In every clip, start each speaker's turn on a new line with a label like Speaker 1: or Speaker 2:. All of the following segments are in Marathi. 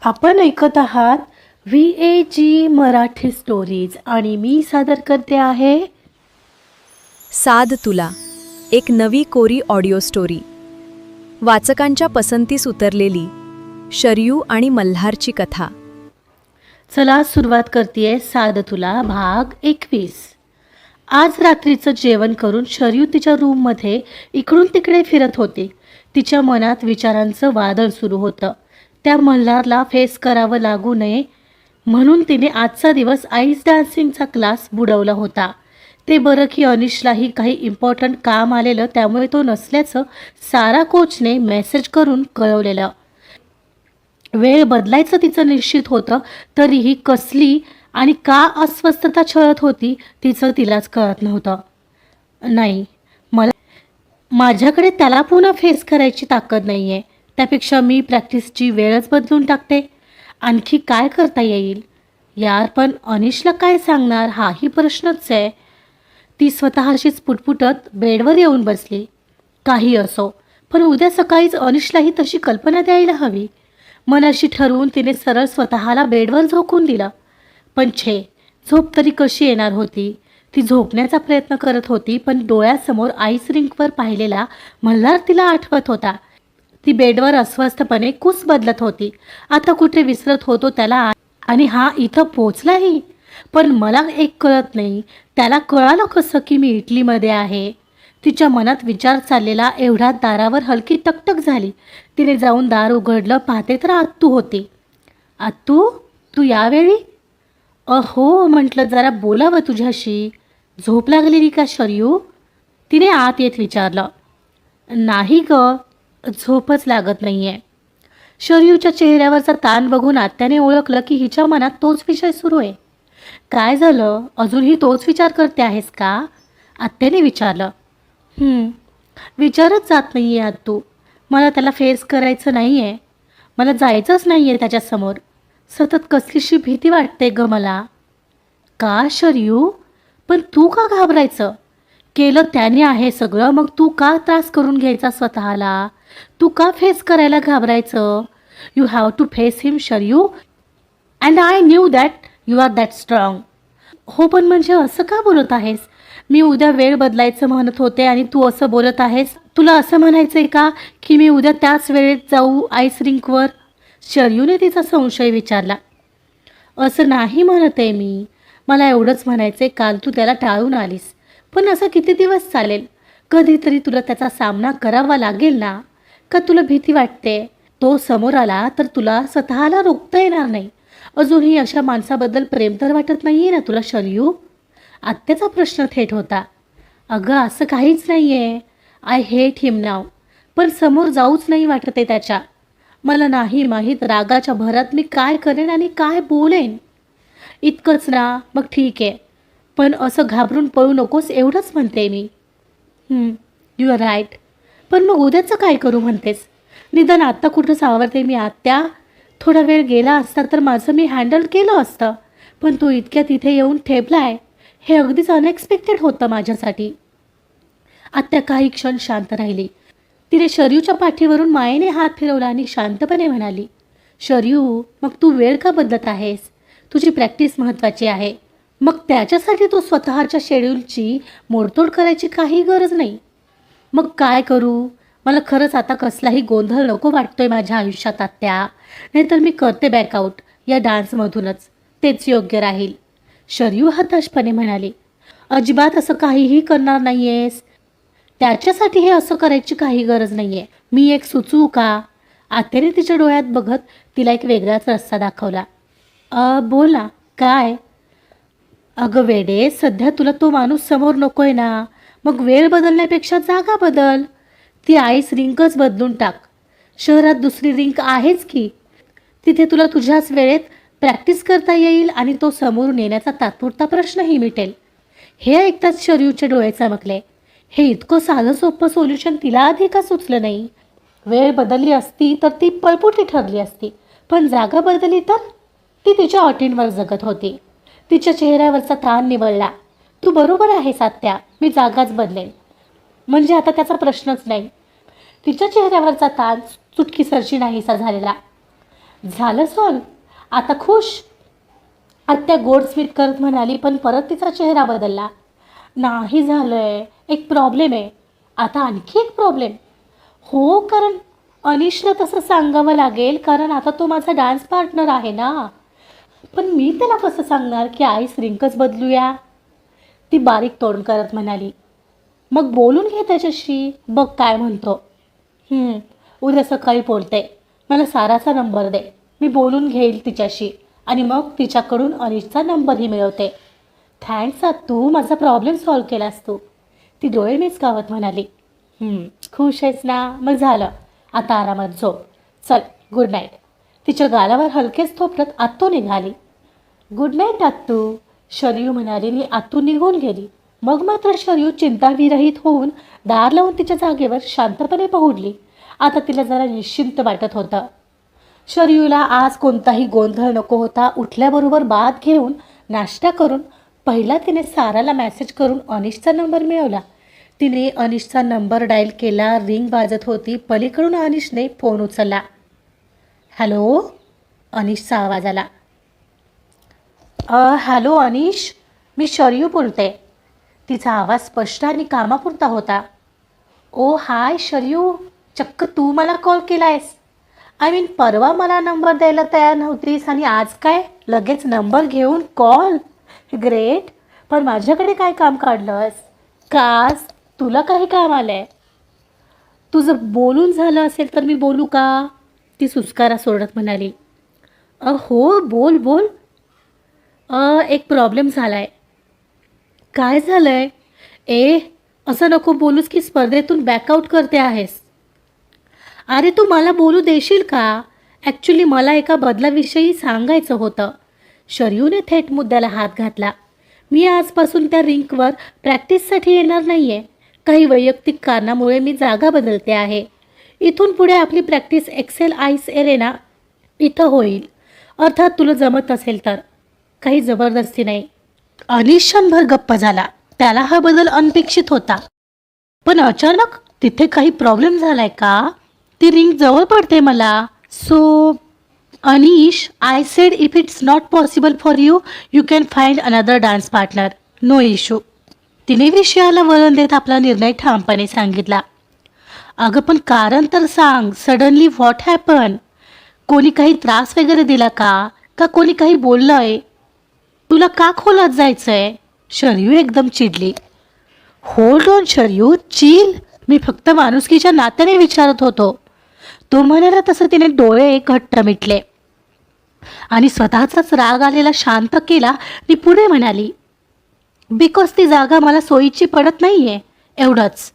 Speaker 1: आपण ऐकत आहात VAG मराठी स्टोरीज आणि मी सादर करते आहे
Speaker 2: साद तुला, एक नवी कोरी ऑडिओ स्टोरी. वाचकांच्या पसंतीस उतरलेली शरयू आणि मल्हारची कथा.
Speaker 1: चला सुरुवात करतेय साद तुला भाग 21. आज रात्रीचं जेवण करून शरयू तिच्या रूममध्ये इकडून तिकडे फिरत होती. तिच्या मनात विचारांचं वादळ सुरू होतं. त्या मल्हारला फेस करावं लागू नये म्हणून तिने आजचा दिवस आईस डान्सिंगचा क्लास बुडवला होता. ते बरं की अनिशलाही काही इम्पॉर्टंट काम आलेलं, त्यामुळे तो नसल्याचं सारा कोचने मेसेज करून कळवलेलं. वेळ बदलायचं तिचं निश्चित होतं, तरीही कसली आणि का अस्वस्थता छळत होती तिचं तिलाच कळत नव्हतं. नाही, माझ्याकडे त्याला पुन्हा फेस करायची ताकद नाही आहे. त्यापेक्षा मी प्रॅक्टिसची वेळच बदलून टाकते. आणखी काय करता येईल यार, पण अनिशला काय सांगणार हाही प्रश्नच आहे. ती स्वतःशीच पुटपुटत बेडवर येऊन बसली. काही असो, पण उद्या सकाळीच अनिशलाही तशी कल्पना द्यायला हवी. मनाशी ठरवून तिने सरळ स्वतःला बेडवर झोकून दिलं. पण झोप तरी कशी येणार होती. ती झोपण्याचा प्रयत्न करत होती, पण डोळ्यासमोर आईस रिंकवर पाहिलेला मल्हार तिला आठवत होता. ती बेडवर अस्वस्थपणे कुस बदलत होती. आता कुठे विसरत होतो त्याला, आणि हा इथं पोचलाही. पण मला एक कळत नाही, त्याला कळालं कसं की मी इटलीमध्ये आहे. तिच्या मनात विचार चाललेला एवढ्यात दारावर हलकी टकटक झाली. तिने जाऊन दार उघडलं. पाहते तर आत्तू होती. आत्तू, तू यावेळी? अहो, म्हटलं जरा बोलावं तुझ्याशी. झोप लागलेली का शरयू? तिने आत येत विचारलं. नाही ग, झोपच लागत नाहीये. शरयूच्या चेहऱ्यावरचा ताण बघून आत्याने ओळखलं की हिच्या मनात तोच विषय सुरू आहे. काय झालं, अजूनही तोच विचार करते आहेस का? आत्याने विचारलं. विचारच जात नाही आहे आत्तू. मला त्याला फेस करायचं नाही आहे. मला जायचंच नाही आहे त्याच्यासमोर. सतत कसलीशी भीती वाटते ग मला. का शरयू? पण तू का घाबरायचं? केलं त्याने आहे सगळं, मग तू का त्रास करून घ्यायचा स्वतःला? तू का फेस करायला घाबरायचं? You have to face him Sharayu, and I knew that you are that strong. हो, पण म्हणजे असं का बोलत आहेस? मी उद्या वेळ बदलायचं म्हणत होते आणि तू असं बोलत आहेस. तुला असं म्हणायचंय का की मी उद्या त्याच वेळेत जाऊ आईस रिंकवर? शरयूने तिचा संशय विचारला. असं नाही म्हणत आहे मी. मला एवढंच म्हणायचंय, काल तू त्याला टाळून आलीस, पण असं किती दिवस चालेल? कधीतरी तुला त्याचा सामना करावा लागेल ना. का तुला भीती वाटते? तो समोर आला तर तुला स्वतःला रोखता येणार नाही. अजूनही अशा माणसाबद्दल प्रेम तर वाटत नाही आहे ना तुला शरयू? आत्याचा प्रश्न थेट होता. अगं, असं काहीच नाही आहे. आय हेट हिम नाव. पण समोर जाऊच नाही वाटत आहे त्याच्या. मला नाही माहीत रागाच्या भरात मी काय करेन आणि काय बोलेन. इतकंच ना, मग ठीक आहे. पण असं घाबरून पळू नकोस एवढंच म्हणते मी. You R right. पण मग उद्याचं काय करू म्हणतेस? निदान आत्ता कुठं सावरते मी आत्या. थोडा वेळ गेला असता तर माझं मी हँडल केलं असतं. पण तो इतक्या तिथे येऊन ठेपलाय, हे अगदीच अनएक्सपेक्टेड होतं माझ्यासाठी. आत्या काही क्षण शांत राहिली. तिने शरयूच्या पाठीवरून मायेने हात फिरवला आणि शांतपणे म्हणाली. शरयू, मग तू वेळ का बदलत आहेस? तुझी प्रॅक्टिस महत्त्वाची आहे. मग त्याच्यासाठी तू स्वतःच्या शेड्यूलची मोडतोड करायची काही गरज नाही. मग काय करू? मला खरंच आता कसलाही गोंधळ नको वाटतोय माझ्या आयुष्यात आत्या. नाहीतर मी करते बॅकआउट या डान्समधूनच. तेच योग्य राहील. शरयू हताशपणे म्हणाली. अजिबात असं काहीही करणार नाही आहेस. त्याच्यासाठी हे असं करायची काही गरज नाही आहे. मी एक सुचवू का? आत्याने तिच्या डोळ्यात बघत तिला एक वेगळाच रस्ता दाखवला. बोल ना, काय? अगं वेडे, सध्या तुला तो माणूस समोर नको आहे ना. मग वेळ बदलण्यापेक्षा जागा बदल. ती आईस रिंकच बदलून टाक. शहरात दुसरी रिंक आहेच की. तिथे तुला तुझ्याच वेळेत प्रॅक्टिस करता येईल आणि तो समोरून येण्याचा तात्पुरता प्रश्नही मिटेल. हे ऐकताच शरयूचे डोळे चमकले. हे इतकं साधं सोपं सोल्युशन तिला आधी का सुचलं नाही? वेळ बदलली असती तर ती पळपुटी ठरली असती, पण जागा बदलली तर ती तिच्या अटींवर जगत होती. तिच्या चेहऱ्यावरचा ताण निवळला. तू बरोबर आहेस आत्या, मी जागाच बदलेन. म्हणजे आता त्याचा प्रश्नच नाही. तिच्या चेहऱ्यावरचा ताण चुटकीसरशी नाहीसा झालेला. झालं सॉल्व? आता खुश? आत्या गोडस्मित करत म्हणाली, पण परत तिचा चेहरा बदलला. नाही झालंय, एक प्रॉब्लेम आहे. आता आणखी एक प्रॉब्लेम? हो, कारण अनिशला तसं सांगावं लागेल, कारण आता तो माझा डान्स पार्टनर आहे ना. पण मी त्याला कसं सांगणार की आईस रिंकच बदलूया? ती बारीक तोंड करत म्हणाली. मग बोलून घे त्याच्याशी, बघ काय म्हणतो. उद्या सकाळी बोलते. मला साराचा नंबर दे, मी बोलून घेईल तिच्याशी आणि मग तिच्याकडून अनिशचा नंबरही मिळवते. थँक्स तू माझा प्रॉब्लेम सॉल्व केलास तू. ती डोळे मिचकावत म्हणाली. खुश आहेस ना? मग झालं, आता आरामात झोप. चल, गुड नाईट. तिच्या गालावर हलकेच थोपटत आत्तू निघाली. गुड नाईट आत्तू, शरयू म्हणाली आणि आत्तू निघून गेली. मग मात्र शरयू चिंताविरहित होऊन दार लावून तिच्या जागेवर शांतपणे पहुडली. आता तिला जरा निश्चिंत वाटत होतं. शरयूला आज कोणताही गोंधळ नको होता. उठल्याबरोबर बाथ घेऊन नाश्ता करून पहिला तिने साराला मेसेज करून अनिशचा नंबर मिळवला. तिने अनिशचा नंबर डायल केला. रिंग वाजत होती. पलीकडून अनिशने फोन उचलला. हॅलो, अनिशचा आवाज आला. हॅलो अनिश, मी शरयू बोलते. तिचा आवाज स्पष्ट आणि कामापुरता होता. ओ हाय शरयू, चक्क तू मला कॉल केला आहेस? आय मीन परवा मला नंबर द्यायला तयार नव्हतीस आणि आज काय लगेच नंबर घेऊन कॉल? ग्रेट. पण माझ्याकडे काय काम काढलंस? कास तुला काही काम आलं आहे? तुझं बोलून झालं असेल तर मी बोलू का? ती सुस्कारा सोडत म्हणाली. हो, बोल बोल. एक प्रॉब्लेम झाला आहे. काय झालं आहे? असं नको बोलूस की स्पर्धेतून बॅकआउट करते आहेस. अरे तू मला बोलू देशील का? ॲक्च्युली मला एका बदलाविषयी सांगायचं होतं. शरयूने थेट मुद्द्याला हात घातला. मी आजपासून त्या रिंकवर प्रॅक्टिससाठी येणार नाही आहे. काही वैयक्तिक कारणामुळे मी जागा बदलते आहे. इथून पुढे आपली प्रॅक्टिस एक्सेल आईस एरेना इथं होईल. अर्थात तुला जमत असेल तर. काही जबरदस्ती नाही. अनिश क्षणभर गप्प झाला. त्याला हा बदल अनपेक्षित होता. पण अचानक तिथे काही प्रॉब्लेम झालाय का? ती रिंग जवळ पडते मला. So Anish, I said if it's not possible for you, you can find another dance partner. No issue. तिने विषयाला वळण देत आपला निर्णय ठामपणे सांगितला. अगं पण कारण तर सांग. Suddenly what happen? कोणी काही त्रास वगैरे दिला का? का कोणी काही बोललंय? तुला का खोलात जायचंय? शरयू एकदम चिडली. Hold on Sharayu, chill. मी फक्त माणुसकीच्या नात्याने विचारत होतो. तो म्हणाला तसं तिने डोळे घट्ट मिटले आणि स्वतःचाच राग आलेला शांत केला. ती पुढे म्हणाली, बिकॉज ती जागा मला सोयीची पडत नाही आहे, एवढंच.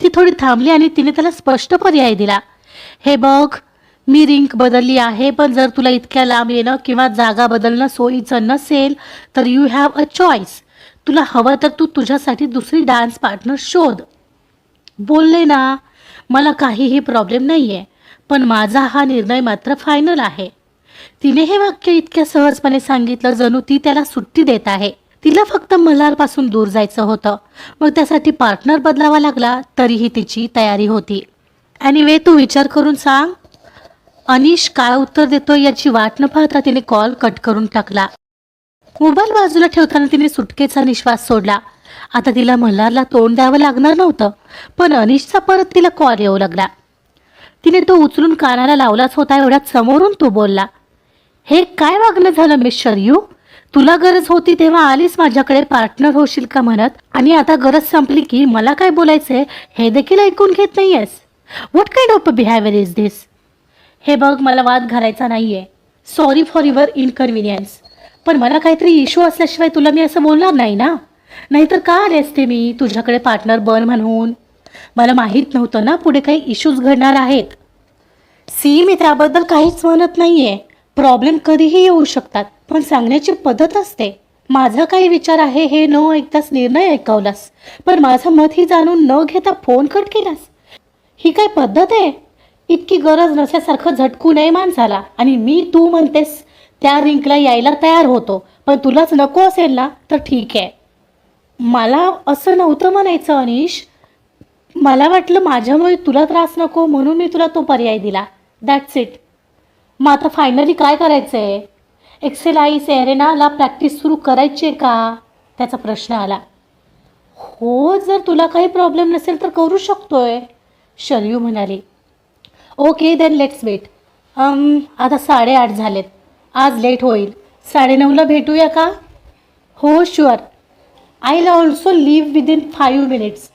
Speaker 1: ती थोडी थांबली आणि तिने त्याला स्पष्ट पर्याय दिला. हे बघ, मी रिंक बदलली आहे, पण जर तुला इतक्या लांब येणं किंवा जागा बदलणं सोयीचं नसेल तर यू हॅव अ चॉईस. तुला हवं तर तू तुझ्यासाठी दुसरी डान्स पार्टनर शोध. बोलले ना, मला काहीही प्रॉब्लेम नाही आहे, पण माझा हा निर्णय मात्र फायनल आहे. तिने हे वाक्य इतक्या सहजपणे सांगितलं जणू ती त्याला सुट्टी देत आहे. तिला फक्त मल्हारपासून दूर जायचं होतं. मग त्यासाठी पार्टनर बदलावा लागला तरीही तिची तयारी होती. एनिवे, तू विचार करून सांग. अनिश काय उत्तर देतो याची वाट न पाहता तिने कॉल कट करून टाकला. मोबाईल बाजूला ठेवताना तिने सुटकेचा निश्वास सोडला. आता तिला मल्हारला तोंड द्यावं लागणार नव्हतं, पण अनिशचा परत तिला कॉल येऊ लागला. तिने तो उचलून कानाला लावलाच होता एवढ्यात समोरून तो बोलला. हे काय वागणं झालं मिस शरयू? तुला गरज होती तेव्हा आलीस माझ्याकडे पार्टनर होशील का म्हणत, आणि आता गरज संपली की मला काय बोलायचंय हे देखील ऐकून घेत नाहीयेस. What kind of behaviour is this? हे बघ, मला वाद घालायचा नाहीये. Sorry for your inconvenience. पण मला काहीतरी इश्यू असल्याशिवाय तुला मी असं बोलणार नाही ना. नाहीतर का आले असते मी तुझ्याकडे पार्टनर बन म्हणून? मला माहीत नव्हतं ना पुढे काही इश्यूज घडणार आहेत. सी, मी त्याबद्दल काहीच म्हणत नाहीये. प्रॉब्लेम कधीही येऊ शकतात, पण सांगण्याची पद्धत असते. माझा काही विचार आहे हे न ऐकताच निर्णय ऐकवलास, पण माझं मतही जाणून न घेता फोन कट केलास. ही काय पद्धत आहे? इतकी गरज नसल्यासारखं झटकू नये माणसाला. आणि मी तू म्हणतेस त्या रिंकला यायला तयार होतो, पण तुलाच नको असेल ना तर ठीक आहे. मला असं नव्हतं म्हणायचं अनिश. मला वाटलं माझ्यामुळे तुला त्रास नको म्हणून मी तुला तो पर्याय दिला. That's it. मग आता फायनली काय करायचं आहे? एक्सेल आईस एरेनाला प्रॅक्टिस सुरू करायची आहे का? त्याचा प्रश्न आला. हो, जर तुला काही प्रॉब्लेम नसेल तर करू शकतोय, शरयू म्हणाली. Okay then let's wait. आता 8:30 झालेत. आज लेट होईल. 9:30ला भेटूया का? हो sure. I will also leave within 5 minutes.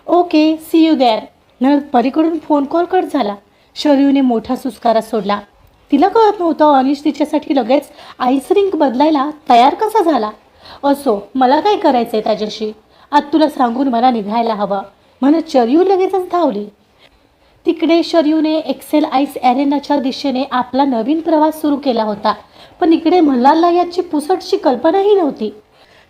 Speaker 1: Okay see you there. परीकडून फोन कॉल कट झाला. शरयूने मोठा सुस्कारा सोडला. तिला कळत नव्हतं अनिश तिच्यासाठी लगेच आईस रिंक बदलायला तयार कसा झाला. असो, मला काय करायचं आहे त्याच्याशी, आज तुला सांगून मला निघायला हवं म्हणत शरयू लगेचच धावली. तिकडे शरयूने एक्सेल आईस एरेनाच्या दिशेने आपला नवीन प्रवास सुरू केला होता. पण इकडे मल्हारला याची पुसटशी कल्पनाही नव्हती.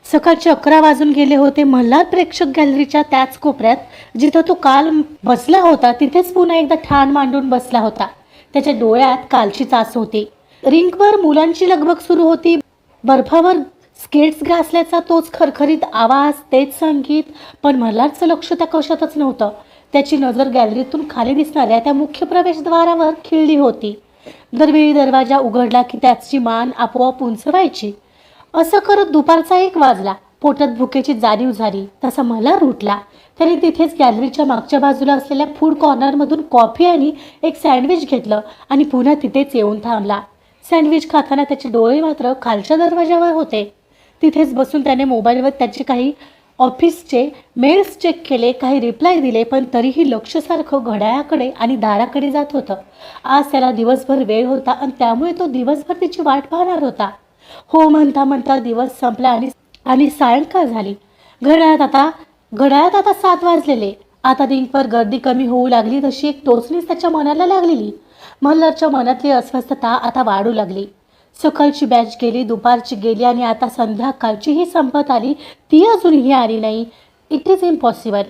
Speaker 1: सकाळचे 11 वाजून गेले होते. मल्हार प्रेक्षक गॅलरीच्या त्याच कोपऱ्यात जिथं तो काल बसला होता तिथेच पुन्हा एकदा ठाण मांडून बसला होता. त्याच्या डोळ्यात कालची चाच होती. रिंकवर मुलांची लगबग सुरू होती. बर्फावर स्केट्स घासल्याचा तोच खरखरीत आवाज, तेच संगीत. पण मल्हारचं लक्ष त्या कशातच नव्हतं. त्याची नजर गॅलरीतून खाली दिसणाऱ्या त्या मुख्य प्रवेशद्वारावर खिळली होती. दरवेळी दरवाजा उघडला की त्याची मान आपोआप उंच व्हायची. असं करत दुपारचा 1 वाजला. पोटात भुकेची जाणीव झाली तसा मल्हार उठला. त्याने तिथेच गॅलरीच्या मागच्या बाजूला असलेल्या फूड कॉर्नरमधून कॉफी आणि एक सँडविच घेतलं आणि पुन्हा तिथेच येऊन थांबला. सँडविच खाताना त्याचे डोळे मात्र खालच्या दरवाजावर होते. तिथेच बसून त्याने मोबाईलवर त्याचे काही ऑफिसचे मेल्स चेक केले, काही रिप्लाय दिले. पण तरीही लक्ष सारखं घड्याळाकडे आणि दाराकडे जात होतं. आज त्याला दिवसभर वेळ होता आणि त्यामुळे तो दिवसभर तिची वाट पाहणार होता. हो म्हणता म्हणता दिवस संपला आणि सायंकाळ झाली. घड्याळात आता 7 वाजलेले. आता रिंकवर गर्दी कमी होऊ लागली तशी एक टोचणीच त्याच्या मनाला लागलेली. मल्हारच्या मनातली अस्वस्थता आता वाढू लागली. सकाळची बॅच गेली, दुपारची गेली आणि आता संध्याकाळचीही संपत आली. ती अजूनही आली नाही. It is impossible.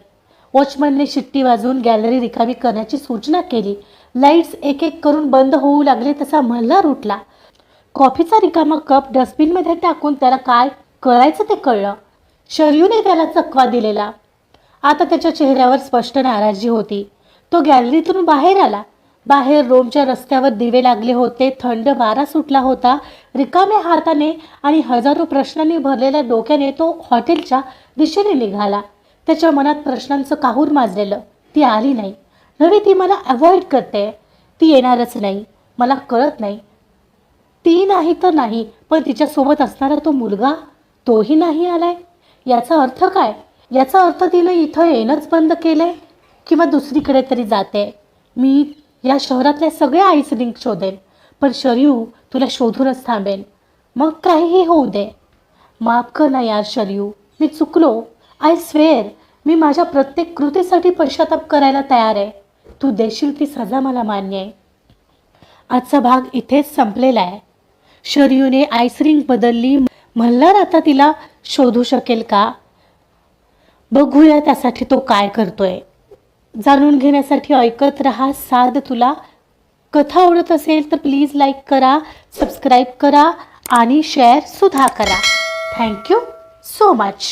Speaker 1: वॉचमनने शिट्टी वाजवून गॅलरी रिकामी करण्याची सूचना केली. लाईट्स एक एक करून बंद होऊ लागले तसा मल्हार उठला. कॉफीचा रिकामा कप डस्टबिनमध्ये टाकून त्याला काय कळायचं ते कळलं. शरयूने त्याला चकवा दिलेला. आता त्याच्या चेहऱ्यावर स्पष्ट नाराजी होती. तो गॅलरीतून बाहेर आला. बाहेर रोमच्या रस्त्यावर दिवे लागले होते. थंड वारा सुटला होता. रिकाम्या हाताने आणि हजारो प्रश्नांनी भरलेल्या डोक्याने तो हॉटेलच्या दिशेने निघाला. त्याच्या मनात प्रश्नांचं काहूर माजलेलं. ती आली नाही. नव्हे, ती मला अवॉइड करते. ती येणारच नाही. मला कळत नाही. ती नाही तर नाही, पण तिच्यासोबत असणारा तो मुलगा, तोही नाही आलाय. याचा अर्थ काय? याचा अर्थ तिनं इथं येणंच बंद केलंय किंवा दुसरीकडे तरी जाते. मी या शहरातल्या सगळ्या आईस रिंक शोधेन, पण शरयू तुला शोधूनच थांबेन. मग काहीही होऊ दे. माफ कर ना यार शरयू, मी चुकलो. आय स्वेअर, मी माझ्या प्रत्येक कृतीसाठी पश्चाताप करायला तयार आहे. तू देशील ती सजा मला मान्य आहे. आजचा भाग इथेच संपलेला आहे. शरयूने आईस रिंक बदलली. मल्हार आता तिला शोधू शकेल का? बघूया त्यासाठी तो काय करतोय. जाणून घेण्यासाठी ऐकत रहा साद तुला. कथा आवडत असेल तर प्लीज लाईक करा, सबस्क्राईब करा आणि शेअर सुद्धा करा. Thank you so much.